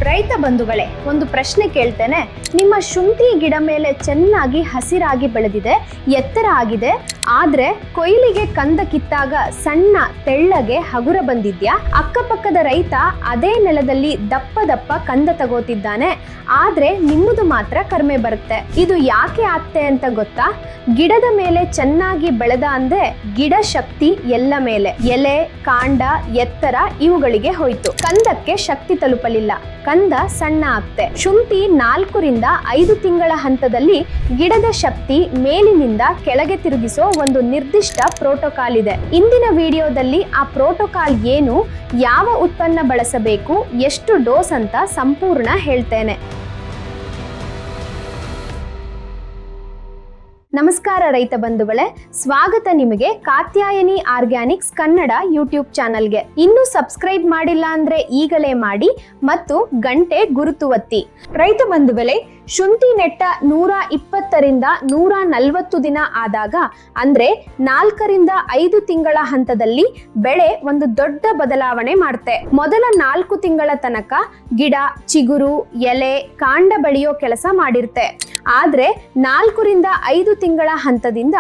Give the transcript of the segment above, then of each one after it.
ರೈತ ಬಂಧುಗಳೇ, ಒಂದು ಪ್ರಶ್ನೆ ಕೇಳ್ತೇನೆ. ನಿಮ್ಮ ಶುಂಠಿ ಗಿಡ ಮೇಲೆ ಚೆನ್ನಾಗಿ ಹಸಿರಾಗಿ ಬೆಳೆದಿದೆ, ಎತ್ತರ ಆಗಿದೆ, ಆದ್ರೆ ಕೊಯ್ಲಿಗೆ ಕಂದ ಕಿತ್ತಾಗ ಸಣ್ಣ ತೆಳ್ಳಗೆ ಹಗುರ ಬಂದಿದ್ಯಾ? ಅಕ್ಕಪಕ್ಕದ ರೈತ ಅದೇ ನೆಲದಲ್ಲಿ ದಪ್ಪ ದಪ್ಪ ಕಂದ ತಗೋತಿದ್ದಾನೆ, ಆದ್ರೆ ನಿಮ್ಮದು ಮಾತ್ರ ಕಡಿಮೆ ಬರುತ್ತೆ. ಇದು ಯಾಕೆ ಆಗ್ತೆ ಅಂತ ಗೊತ್ತಾ? ಗಿಡದ ಮೇಲೆ ಚೆನ್ನಾಗಿ ಬೆಳೆದ ಅಂದ್ರೆ ಗಿಡ ಶಕ್ತಿ ಎಲ್ಲ ಮೇಲೆ, ಎಲೆ, ಕಾಂಡ, ಎತ್ತರ ಇವುಗಳಿಗೆ ಹೋಯ್ತು. ಕಂದಕ್ಕೆ ಶಕ್ತಿ ತಲುಪಲಿಲ್ಲ, ಕಂದ ಸಣ್ಣ ಆಗ್ತೆ. ಶುಂಠಿ 4 ರಿಂದ 5 ತಿಂಗಳ ಹಂತದಲ್ಲಿ ಗಿಡದ ಶಕ್ತಿ ಮೇಲಿನಿಂದ ಕೆಳಗೆ ತಿರುಗಿಸೋ ಒಂದು ನಿರ್ದಿಷ್ಟ ಪ್ರೋಟೋಕಾಲ್ ಇದೆ. ಇಂದಿನ ವಿಡಿಯೋದಲ್ಲಿ ಆ ಪ್ರೋಟೋಕಾಲ್ ಏನು, ಯಾವ ಉತ್ಪನ್ನ ಬಳಸಬೇಕು, ಎಷ್ಟು ಡೋಸ್ ಅಂತ ಸಂಪೂರ್ಣ ಹೇಳ್ತೇನೆ. ನಮಸ್ಕಾರ ರೈತ ಬಂಧುಗಳೇ, ಸ್ವಾಗತ ನಿಮಗೆ ಕಾತ್ಯಾಯನಿ ಆರ್ಗ್ಯಾನಿಕ್ಸ್ ಕನ್ನಡ ಯೂಟ್ಯೂಬ್ ಚಾನಲ್ಗೆ. ಇನ್ನೂ ಸಬ್ಸ್ಕ್ರೈಬ್ ಮಾಡಿಲ್ಲ ಅಂದ್ರೆ ಈಗಲೇ ಮಾಡಿ ಮತ್ತು ಗಂಟೆ ಗುರುತು ಒತ್ತಿ. ರೈತ ಬಂಧುಗಳೇ, ಶುಂಠಿ ನೆಟ್ಟ 120 ರಿಂದ 140 ದಿನ ಆದಾಗ ಅಂದ್ರೆ 4 ರಿಂದ 5 ತಿಂಗಳ ಹಂತದಲ್ಲಿ ಬೆಳೆ ಒಂದು ದೊಡ್ಡ ಬದಲಾವಣೆ ಮಾಡುತ್ತೆ. ಮೊದಲ 4 ತಿಂಗಳ ತನಕ ಗಿಡ ಚಿಗುರು, ಎಲೆ, ಕಾಂಡ ಬೆಳೆಯೋ ಕೆಲಸ ಮಾಡಿರುತ್ತೆ. ಆದ್ರೆ 4 ರಿಂದ 5 ತಿಂಗಳ ಹಂತದಿಂದ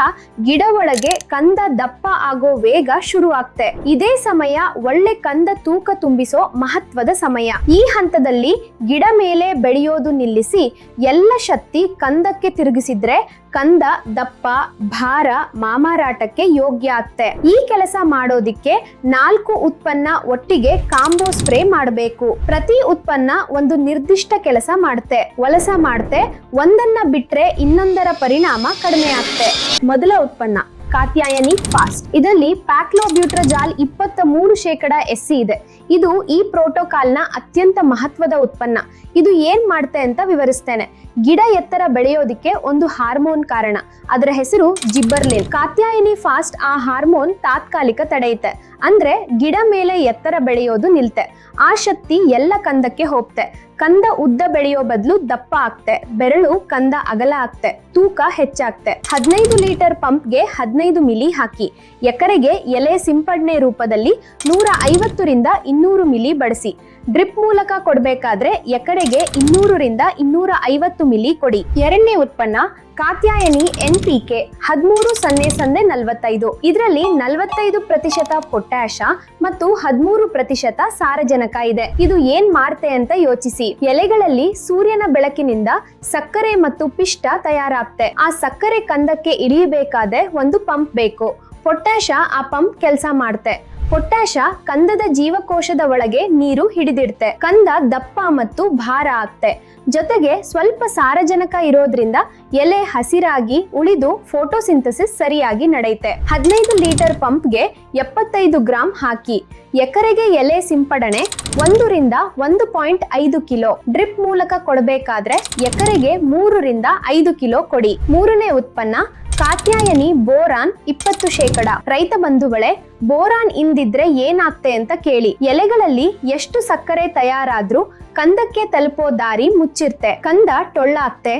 ಗಿಡ ಒಳಗೆ ಕಂದ ದಪ್ಪ ಆಗೋ ವೇಗ ಶುರು ಆಗ್ತೆ. ಇದೇ ಸಮಯ ಒಳ್ಳೆ ಕಂದ ತೂಕ ತುಂಬಿಸೋ ಮಹತ್ವದ ಸಮಯ. ಈ ಹಂತದಲ್ಲಿ ಗಿಡ ಮೇಲೆ ಬೆಳೆಯೋದು ನಿಲ್ಲಿಸಿ ಎಲ್ಲ ಶಕ್ತಿ ಕಂದಕ್ಕೆ ತಿರುಗಿಸಿದ್ರೆ ಕಂದ ದಪ್ಪ, ಭಾರ, ಮಾಮಾರಾಟಕ್ಕೆ ಯೋಗ್ಯ ಆಗ್ತೆ. ಈ ಕೆಲಸ ಮಾಡೋದಿಕ್ಕೆ 4 ಉತ್ಪನ್ನ ಒಟ್ಟಿಗೆ ಕಾಂಬೋ ಸ್ಪ್ರೇ ಮಾಡಬೇಕು. ಪ್ರತಿ ಉತ್ಪನ್ನ ಒಂದು ನಿರ್ದಿಷ್ಟ ಕೆಲಸ ಮಾಡುತ್ತೆ, ವಲಸ ಮಾಡುತ್ತೆ. ಒಂದನ್ನ ಬಿಟ್ರೆ ಇನ್ನೊಂದರ ಪರಿಣಾಮ ಕಡಿಮೆ ಆಗ್ತೆ. ಮೊದಲ ಉತ್ಪನ್ನ ಕಾತ್ಯಾಯನಿ ಫಾಸ್ಟ್. ಇದರಲ್ಲಿ ಪ್ಯಾಕ್ಲೋಬ್ಯೂಟ್ರಜಾಲ್ 23% SC ಇದೆ. ಇದು ಈ ಪ್ರೋಟೋಕಾಲ್ನ ಅತ್ಯಂತ ಮಹತ್ವದ ಉತ್ಪನ್ನ. ಇದು ಏನ್ ಮಾಡುತ್ತೆ ಅಂತ ವಿವರಿಸ್ತೇನೆ. ಗಿಡ ಎತ್ತರ ಬೆಳೆಯೋದಿಕ್ಕೆ ಒಂದು ಹಾರ್ಮೋನ್ ಕಾರಣ, ಅದರ ಹೆಸರು ಜಿಬ್ಬರ್ಲಿನ್. ಕಾತ್ಯಾಯನಿ ಫಾಸ್ಟ್ ಆ ಹಾರ್ಮೋನ್ ತಾತ್ಕಾಲಿಕ ತಡೆಯುತ್ತೆ, ಅಂದ್ರೆ ಗಿಡ ಮೇಲೆ ಎತ್ತರ ಬೆಳೆಯೋದು ನಿಲ್ತೆ. ಆ ಶಕ್ತಿ ಎಲ್ಲ ಕಂದಕ್ಕೆ ಹೋಗ್ತೆ. ಕಂದ ಉದ್ದ ಬೆಳೆಯೋ ಬದಲು ದಪ್ಪ ಆಗ್ತೆ, ಬೆರಳು ಕಂದ ಅಗಲ ಆಗ್ತೆ, ತೂಕ ಹೆಚ್ಚಾಗ್ತೆ. 15 ಲೀಟರ್ ಪಂಪ್ಗೆ 15 ಮಿಲಿ ಹಾಕಿ. ಎಕರೆಗೆ ಎಲೆ ಸಿಂಪಡಣೆ ರೂಪದಲ್ಲಿ 150 ರಿಂದ 200 ಮಿಲಿ ಬಳಸಿ. ಡ್ರಿಪ್ ಮೂಲಕ ಕೊಡಬೇಕಾದ್ರೆ ಎಕರೆಗೆ 200 ರಿಂದ 250 ಮಿಲಿ ಕೊಡಿ. ಎರಡನೇ ಉತ್ಪನ್ನ ಕಾತ್ಯಾಯನಿ NPK 13-0-45. ಇದರಲ್ಲಿ 45% ಪೊಟ್ಯಾಷ ಮತ್ತು 13% ಸಾರಜನಕ ಇದೆ. ಇದು ಏನ್ ಮಾಡ್ತೆ ಅಂತ ಯೋಚಿಸಿ. ಎಲೆಗಳಲ್ಲಿ ಸೂರ್ಯನ ಬೆಳಕಿನಿಂದ ಸಕ್ಕರೆ ಮತ್ತು ಪಿಷ್ಟ ತಯಾರಾಗ್ತೆ. ಆ ಸಕ್ಕರೆ ಕಂದಕ್ಕೆ ಇಳಿಯಬೇಕಾದ್ರೆ ಒಂದು ಪಂಪ್ ಬೇಕು. ಪೊಟ್ಯಾಷ ಆ ಪಂಪ್ ಕೆಲಸ ಮಾಡ್ತೆ. ಪೊಟ್ಯಾಷ ಕಂದದ ಜೀವಕೋಶದ ಒಳಗೆ ನೀರು ಹಿಡಿದಿಡ್ತೆ. ಕಂದ ದಪ್ಪ ಮತ್ತು ಭಾರ ಆಗ್ತೆ. ಜೊತೆಗೆ ಸ್ವಲ್ಪ ಸಾರಜನಕ ಇರೋದ್ರಿಂದ ಎಲೆ ಹಸಿರಾಗಿ ಉಳಿದು ಫೋಟೋಸಿಂಥಸಿಸ್ ಸರಿಯಾಗಿ ನಡೆಯುತ್ತೆ. 15 ಲೀಟರ್ ಪಂಪ್ಗೆ 75 ಗ್ರಾಂ ಹಾಕಿ. ಎಕರೆಗೆ ಎಲೆ ಸಿಂಪಡಣೆ 1 ರಿಂದ 1.5 ಕಿಲೋ. ಡ್ರಿಪ್ ಮೂಲಕ ಕೊಡಬೇಕಾದ್ರೆ ಎಕರೆಗೆ 3 ರಿಂದ 5 ಕಿಲೋ ಕೊಡಿ. ಮೂರನೇ ಉತ್ಪನ್ನ ಕಾತ್ಯಾಯನಿ ಬೋರಾನ್ 20%. ರೈತ ಬಂಧುಗಳೇ, ಬೋರಾನ್ ಇಂದಿದ್ರೆ ಏನಾಗ್ತೆ ಅಂತ ಕೇಳಿ. ಎಲೆಗಳಲ್ಲಿ ಎಷ್ಟು ಸಕ್ಕರೆ ತಯಾರಾದ್ರೂ ಕಂದಕ್ಕೆ ತಲುಪೋ ದಾರಿ ಮುಚ್ಚಿರ್ತೆ. ಕಂದ ಟೊಳ್ಳಾಗ್ತೆ,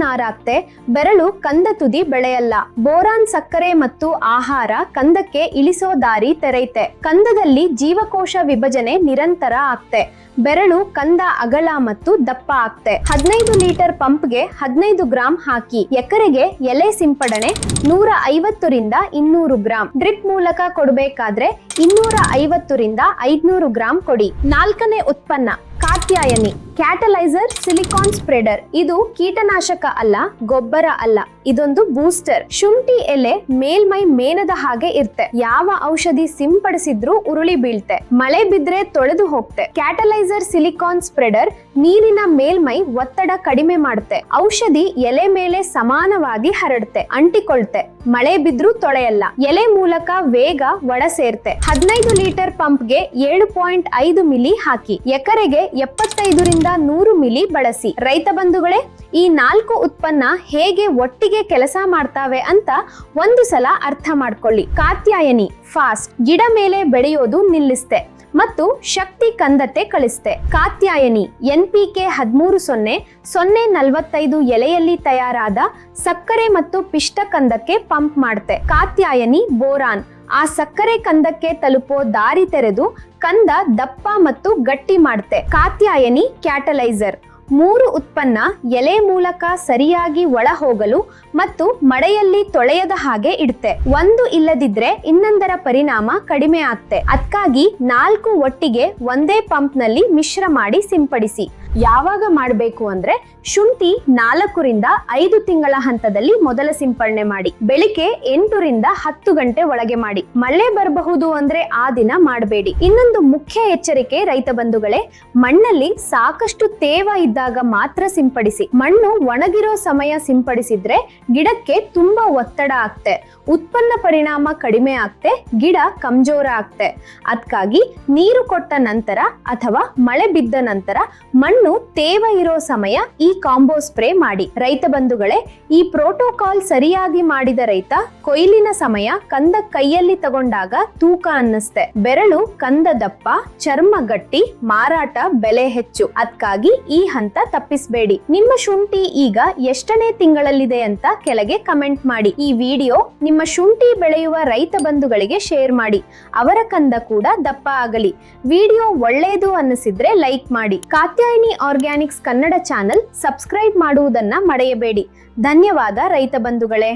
ನಾರಾಗ್ತೆ, ಬೆರಳು ಕಂದ ತುದಿ ಬೆಳೆಯಲ್ಲ. ಬೋರಾನ್ ಸಕ್ಕರೆ ಮತ್ತು ಆಹಾರ ಕಂದಕ್ಕೆ ಇಳಿಸೋ ದಾರಿ ತೆರೆಯುತ್ತೆ. ಕಂದದಲ್ಲಿ ಜೀವಕೋಶ ವಿಭಜನೆ ನಿರಂತರ ಆಗ್ತೆ. ಬೆರಳು ಕಂದ ಅಗಲ ಮತ್ತು ದಪ್ಪ ಆಗ್ತೆ. 15 ಲೀಟರ್ ಪಂಪ್ಗೆ 15 ಗ್ರಾಂ ಹಾಕಿ. ಎಕರೆಗೆ ಎಲೆ ಸಿಂಪಡಣೆ 150 ರಿಂದ 200 ಗ್ರಾಂ. ಡ್ರಿಪ್ ಮೂಲಕ ಕೊಡಬೇಕಾದ್ರೆ 250 ರಿಂದ 500 ಗ್ರಾಂ ಕೊಡಿ. ನಾಲ್ಕನೇ ಉತ್ಪನ್ನ ಕಾತ್ಯಾಯನಿ ಕ್ಯಾಟಲೈಸರ್ ಸಿಲಿಕಾನ್ ಸ್ಪ್ರೆಡರ್. ಇದು ಕೀಟನಾಶಕ ಅಲ್ಲ, ಗೊಬ್ಬರ ಅಲ್ಲ, ಇದೊಂದು ಬೂಸ್ಟರ್. ಶುಂಠಿ ಎಲೆ ಮೇಲ್ಮೈ ಮೇನದ ಹಾಗೆ ಇರ್ತೆ. ಯಾವ ಔಷಧಿ ಸಿಂಪಡಿಸಿದ್ರೂ ಉರುಳಿ ಬೀಳ್ತೆ, ಮಳೆ ಬಿದ್ರೆ ತೊಳೆದು ಹೋಗ್ತೆ. ಕ್ಯಾಟಲೈಸರ್ ಸಿಲಿಕಾನ್ ಸ್ಪ್ರೆಡರ್ ನೀರಿನ ಮೇಲ್ಮೈ ಒತ್ತಡ ಕಡಿಮೆ ಮಾಡುತ್ತೆ. ಔಷಧಿ ಎಲೆ ಮೇಲೆ ಸಮಾನವಾಗಿ ಹರಡುತ್ತೆ, ಅಂಟಿಕೊಳ್ತೆ, ಮಳೆ ಬಿದ್ರೂ ತೊಳೆಯಲ್ಲ. ಎಲೆ ಮೂಲಕ ವೇಗ ಒಳ ಸೇರ್ತೆ. 15 ಲೀಟರ್ ಪಂಪ್ಗೆ 7.5 ಮಿಲಿ ಹಾಕಿ. ಎಕರೆಗೆ 75 ರಿಂದ 100 ಮಿಲಿ ಬಳಸಿ. ರೈತ ಬಂಧುಗಳೇ, ಈ 4 ಉತ್ಪನ್ನ ಹೇಗೆ ಒಟ್ಟಿಗೆ ಕೆಲಸ ಮಾಡ್ತಾವೆ ಅಂತ ಒಂದು ಸಲ ಅರ್ಥ ಮಾಡ್ಕೊಳ್ಳಿ. ಕಾತ್ಯಾಯನಿ ಫಾಸ್ಟ್ ಗಿಡ ಮೇಲೆ ಬೆಳೆಯೋದು ನಿಲ್ಲಿಸ್ತೆ ಮತ್ತು ಶಕ್ತಿ ಕಂದತೆ ಕಳಿಸ್ತೆ. ಕಾತ್ಯಾಯನಿ NPK 13-0-0-45 ಎಲೆಯಲ್ಲಿ ತಯಾರಾದ ಸಕ್ಕರೆ ಮತ್ತು ಪಿಷ್ಟ ಕಂದಕ್ಕೆ ಪಂಪ್ ಮಾಡ್ತೆ. ಕಾತ್ಯಾಯನಿ ಬೋರಾನ್ ಆ ಸಕ್ಕರೆ ಕಂದಕ್ಕೆ ತಲುಪೋ ದಾರಿ ತೆರೆದು ಕಂದ ದಪ್ಪ ಮತ್ತು ಗಟ್ಟಿ ಮಾಡುತ್ತೆ. ಕಾತ್ಯಾಯನಿ ಕ್ಯಾಟಲೈಸರ್ 3 ಉತ್ಪನ್ನ ಎಲೆ ಮೂಲಕ ಸರಿಯಾಗಿ ಒಳ ಹೋಗಲು ಮತ್ತು ಮಳೆಯಲ್ಲಿ ತೊಳೆಯದ ಹಾಗೆ ಇಡುತ್ತೆ. ಒಂದು ಇಲ್ಲದಿದ್ರೆ ಇನ್ನೊಂದರ ಪರಿಣಾಮ ಕಡಿಮೆ ಆಗ್ತೆ. ಅದಕ್ಕಾಗಿ 4 ಒಟ್ಟಿಗೆ ಒಂದೇ ಪಂಪ್ ನಲ್ಲಿ ಮಿಶ್ರ ಮಾಡಿ ಸಿಂಪಡಿಸಿ. ಯಾವಾಗ ಮಾಡಬೇಕು ಅಂದ್ರೆ ಶುಂಠಿ 4 ರಿಂದ 5 ತಿಂಗಳ ಹಂತದಲ್ಲಿ ಮೊದಲ ಸಿಂಪಡಣೆ ಮಾಡಿ. ಬೆಳಿಗ್ಗೆ 8 ರಿಂದ 10 ಗಂಟೆ ಒಳಗೆ ಮಾಡಿ. ಮಳೆ ಬರಬಹುದು ಅಂದ್ರೆ ಆ ದಿನ ಮಾಡಬೇಡಿ. ಇನ್ನೊಂದು ಮುಖ್ಯ ಎಚ್ಚರಿಕೆ ರೈತ ಬಂಧುಗಳೇ, ಮಣ್ಣಲ್ಲಿ ಸಾಕಷ್ಟು ತೇವ ಇದ್ದಾಗ ಮಾತ್ರ ಸಿಂಪಡಿಸಿ. ಮಣ್ಣು ಒಣಗಿರೋ ಸಮಯ ಸಿಂಪಡಿಸಿದ್ರೆ ಗಿಡಕ್ಕೆ ತುಂಬಾ ಒತ್ತಡ ಆಗ್ತೆ, ಉತ್ಪನ್ನ ಪರಿಣಾಮ ಕಡಿಮೆ ಆಗ್ತೆ, ಗಿಡ ಕಮ್ಜೋರ ಆಗ್ತೆ. ಅದಕ್ಕಾಗಿ ನೀರು ಕೊಟ್ಟ ನಂತರ ಅಥವಾ ಮಳೆ ಬಿದ್ದ ನಂತರ ಮಣ್ಣು ತೇವ ಇರೋ ಸಮಯ ಈ ಕಾಂಬೋ ಸ್ಪ್ರೇ ಮಾಡಿ. ರೈತ ಬಂಧುಗಳೇ, ಈ ಪ್ರೋಟೋಕಾಲ್ ಸರಿಯಾಗಿ ಮಾಡಿದ ರೈತ ಕೊಯ್ಲಿನ ಸಮಯ ಕಂದ ಕೈಯಲ್ಲಿ ತಗೊಂಡಾಗ ತೂಕ ಅನ್ನಿಸ್ತೆ, ಬೆರಳು ಕಂದ ದಪ್ಪ, ಚರ್ಮ ಗಟ್ಟಿ, ಮಾರಾಟ ಬೆಲೆ ಹೆಚ್ಚು. ಅದಕ್ಕಾಗಿ ಈ ಹಂತ ತಪ್ಪಿಸಬೇಡಿ. ನಿಮ್ಮ ಶುಂಠಿ ಈಗ ಎಷ್ಟನೇ ತಿಂಗಳಲ್ಲಿದೆ ಅಂತ ಕೆಳಗೆ ಕಮೆಂಟ್ ಮಾಡಿ. ಈ ವಿಡಿಯೋ ನಿಮ್ಮ ಶುಂಠಿ ಬೆಳೆಯುವ ರೈತ ಬಂಧುಗಳಿಗೆ ಶೇರ್ ಮಾಡಿ, ಅವರ ಕಂದ ಕೂಡ ದಪ್ಪ ಆಗಲಿ. ವಿಡಿಯೋ ಒಳ್ಳೆಯದು ಅನ್ನಿಸಿದ್ರೆ ಲೈಕ್ ಮಾಡಿ. Katyayini organics Kannada channel subscribe ಮಾಡುವುದನ್ನ ಮರೆಯಬೇಡಿ. ಧನ್ಯವಾದ ರೈತ ಬಂಧುಗಳೇ.